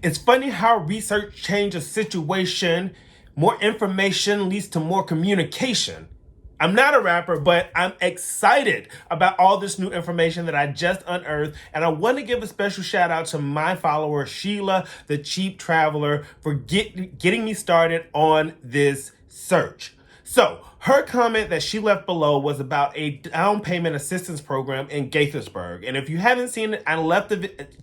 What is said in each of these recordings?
It's funny how research changes a situation. More information leads to more communication. I'm not a rapper, but I'm excited about all this new information that I just unearthed. And I want to give a special shout out to my follower, Sheila, the Cheap Traveler, for getting me started on this search. So her comment that she left below was about a down payment assistance program in Gaithersburg. And if you haven't seen it, I left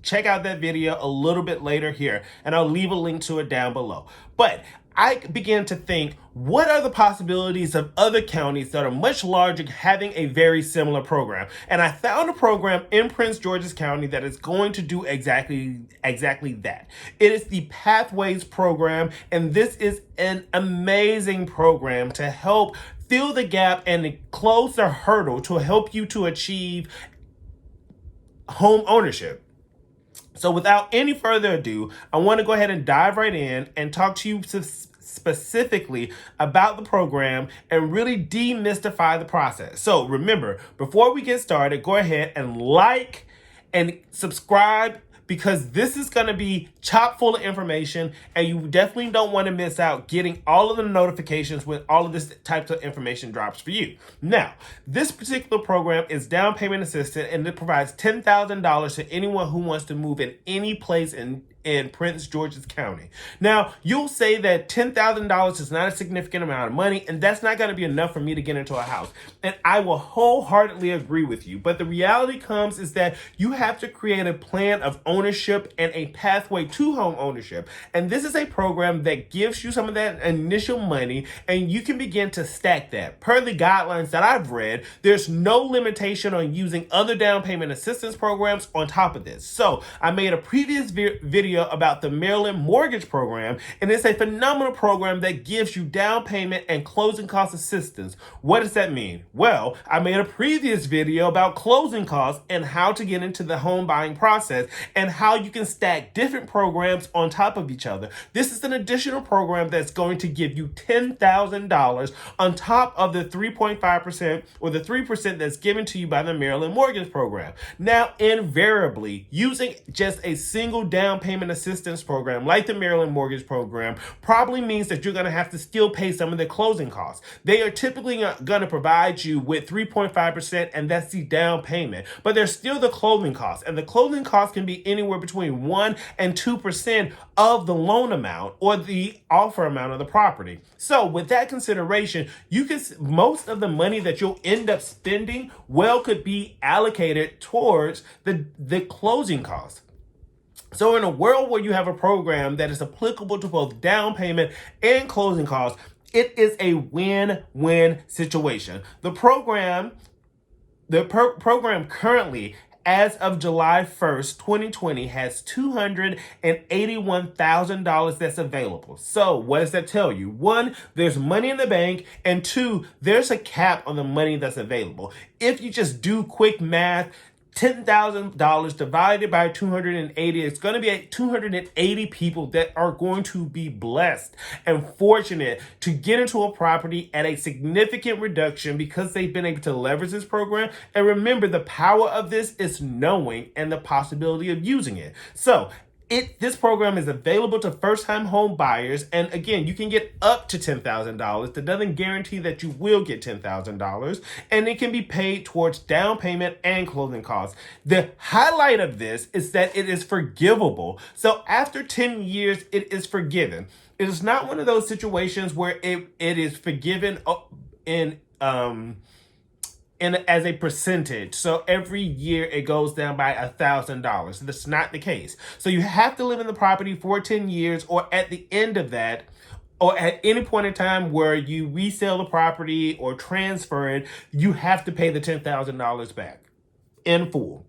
check out that video a little bit later here, and I'll leave a link to it down below. But I began to think, what are the possibilities of other counties that are much larger having a very similar program? And I found a program in Prince George's County that is going to do exactly that. It is the Pathways program, and this is an amazing program to help fill the gap and close the hurdle to help you to achieve home ownership. So without any further ado, I want to go ahead and dive right in and talk to you specifically about the program and really demystify the process. So remember, before we get started, go ahead and like and subscribe, because this is going to be chock full of information, and you definitely don't want to miss out getting all of the notifications when all of this types of information drops for you. Now, this particular program is down payment assistance, and it provides $10,000 to anyone who wants to move in any place in Prince George's County. Now, you'll say that $10,000 is not a significant amount of money, and that's not going to be enough for me to get into a house. And I will wholeheartedly agree with you. But the reality comes is that you have to create a plan of ownership and a pathway to home ownership. And this is a program that gives you some of that initial money, and you can begin to stack that. Per the guidelines that I've read, there's no limitation on using other down payment assistance programs on top of this. So I made a previous video about the Maryland mortgage program, and it's a phenomenal program that gives you down payment and closing cost assistance. What does that mean? Well, I made a previous video about closing costs and how to get into the home buying process and how you can stack different programs on top of each other. This is an additional program that's going to give you $10,000 on top of the 3.5% or the 3% that's given to you by the Maryland mortgage program. Now, invariably, using just a single down payment assistance program like the Maryland mortgage program probably means that you're going to have to still pay some of the closing costs. They are typically going to provide you with 3.5%, and that's the down payment, but there's still the closing costs, and the closing costs can be anywhere between 1 and 2% of the loan amount or the offer amount of the property. So with that consideration, you can most of the money that you'll end up spending could be allocated towards the closing costs. So in a world where you have a program that is applicable to both down payment and closing costs, it is a win-win situation. The program currently, as of July 1st, 2020, has $281,000 that's available. So what does that tell you? One, there's money in the bank, and two, there's a cap on the money that's available. If you just do quick math, $10,000 divided by 280, it's going to be 280 people that are going to be blessed and fortunate to get into a property at a significant reduction because they've been able to leverage this program. And remember, the power of this is knowing and the possibility of using it. So this program is available to first-time home buyers, and again, you can get up to $10,000. That doesn't guarantee that you will get $10,000, and it can be paid towards down payment and closing costs. The highlight of this is that it is forgivable. So after 10 years, it is forgiven. It is not one of those situations where it is forgiven as a percentage. So every year it goes down by $1,000. That's not the case. So you have to live in the property for 10 years, or at the end of that, or at any point in time where you resell the property or transfer it, you have to pay the $10,000 back in full.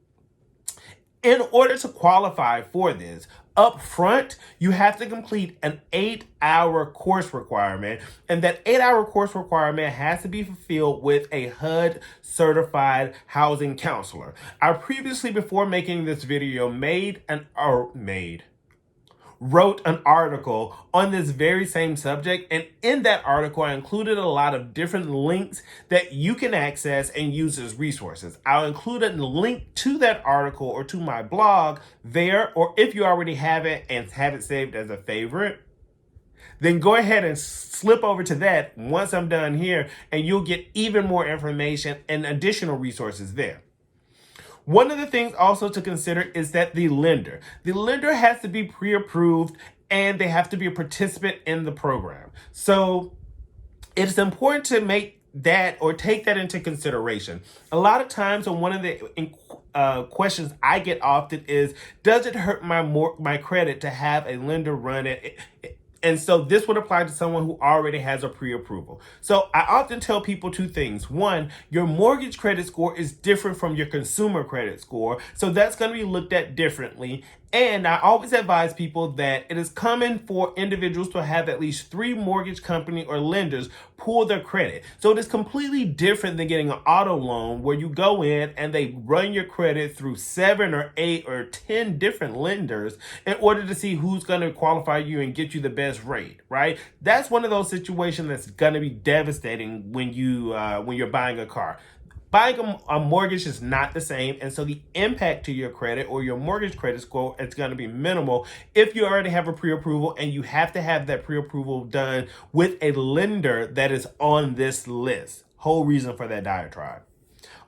In order to qualify for this, up front, you have to complete an 8-hour course requirement, and that 8-hour course requirement has to be fulfilled with a HUD certified housing counselor. I previously, before making this video, wrote an article on this very same subject. And in that article, I included a lot of different links that you can access and use as resources. I'll include a link to that article or to my blog there, or if you already have it and have it saved as a favorite, then go ahead and slip over to that once I'm done here, and you'll get even more information and additional resources there. One of the things also to consider is that the lender has to be pre-approved and they have to be a participant in the program. So it's important to make that or take that into consideration. A lot of times, one of the questions I get often is, does it hurt my credit to have a lender run it? And so this would apply to someone who already has a pre-approval. So I often tell people two things. One, your mortgage credit score is different from your consumer credit score. So that's going to be looked at differently. And I always advise people that it is common for individuals to have at least 3 mortgage company or lenders pull their credit. So it is completely different than getting an auto loan where you go in and they run your credit through 7 or 8 or 10 different lenders in order to see who's going to qualify you and get you the best rate, right? That's one of those situations that's going to be devastating when you're buying a car. Buying a mortgage is not the same, and so the impact to your credit or your mortgage credit score is going to be minimal if you already have a pre-approval, and you have to have that pre-approval done with a lender that is on this list. Whole reason for that diatribe.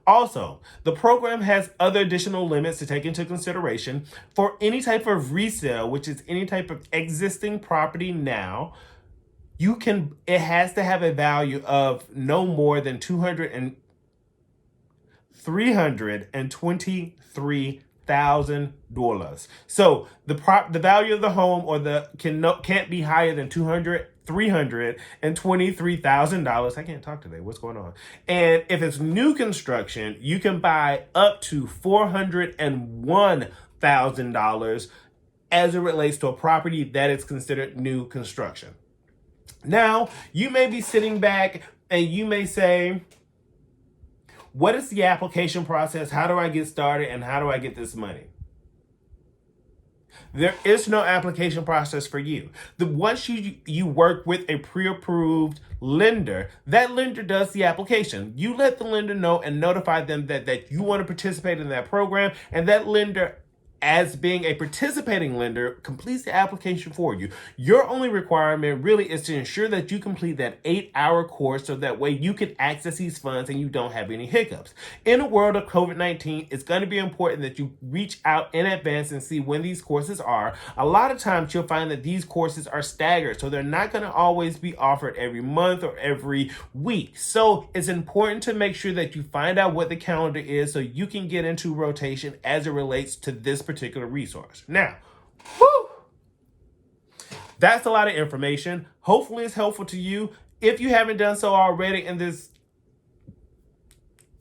Also, the program has other additional limits to take into consideration. For any type of resale, which is any type of existing property now, it has to have a value of no more than $323,000. So the value of the home can't be higher than $323,000. I can't talk today. What's going on? And if it's new construction, you can buy up to $401,000 as it relates to a property that is considered new construction. Now, you may be sitting back and you may say, what is the application process? How do I get started? And how do I get this money? There is no application process for you. Once you work with a pre-approved lender, that lender does the application. You let the lender know and notify them that you want to participate in that program, and that lender, as being a participating lender, completes the application for you. Your only requirement really is to ensure that you complete that 8-hour course so that way you can access these funds and you don't have any hiccups. In a world of COVID-19, it's going to be important that you reach out in advance and see when these courses are. A lot of times you'll find that these courses are staggered, so they're not going to always be offered every month or every week. So it's important to make sure that you find out what the calendar is so you can get into rotation as it relates to this particular resource. Now, that's a lot of information. Hopefully it's helpful to you. If you haven't done so already in this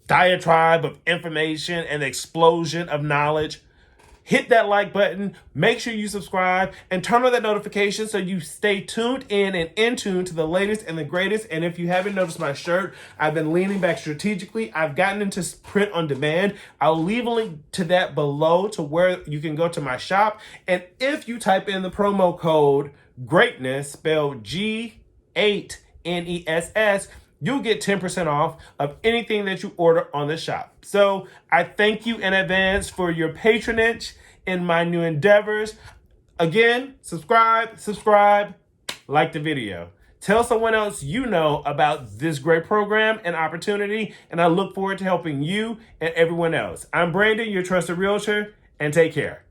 diatribe of information and explosion of knowledge, hit that like button, make sure you subscribe, and turn on that notification so you stay tuned in and in tune to the latest and the greatest. And if you haven't noticed my shirt, I've been leaning back strategically. I've gotten into print on demand. I'll leave a link to that below to where you can go to my shop. And if you type in the promo code GREATNESS, spelled G8NESS, you'll get 10% off of anything that you order on the shop. So I thank you in advance for your patronage in my new endeavors. Again, subscribe, like the video. Tell someone else you know about this great program and opportunity, and I look forward to helping you and everyone else. I'm Brandon, your trusted realtor, and take care.